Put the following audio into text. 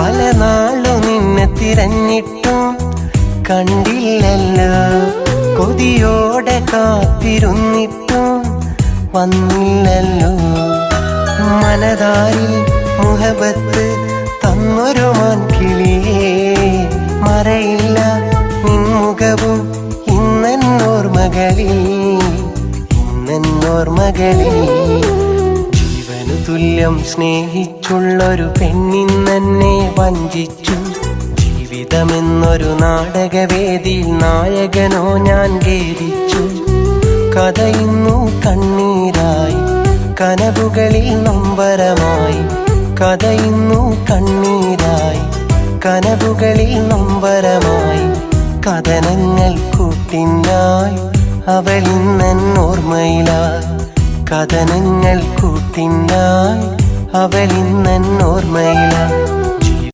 പല നാളു നിന്നെ തിരഞ്ഞിട്ടും കണ്ടില്ലല്ലോ, കൊതിയോടെ കാത്തിരുന്നിട്ടും വന്നില്ലല്ലോ. മനതാരിൽ മുഹബത്ത് തന്നൊരു മാൻകിളിയേ, മറയില്ല നിൻമുഖവും ഇന്നെന്നോർമകളിൽ, ഇന്നെന്നോർമകളിൽ. ജീവനു തുല്യം സ്നേഹിച്ചുള്ളൊരു പെണ്ണിന്നെന്നെ വഞ്ചിച്ചു. ജീവിതമെന്നൊരു നാടകവേദിയിൽ നായകനോ ഞാൻ ഖേദിച്ചു. കഥയിന്നു കണ്ണീരായി കനവുകളിൽ നൊമ്പരമായി, കഥയിന്നു കണ്ണീരായി കനവുകളിൽ നൊമ്പരമായി. കഥനങ്ങൾ കൂട്ടിനായി അവളിന്നെന്നോർമ്മയിലായി, കഥനങ്ങൾ കൂട്ടിനായി അവളിന്നെന്നോർമ്മയിലായി.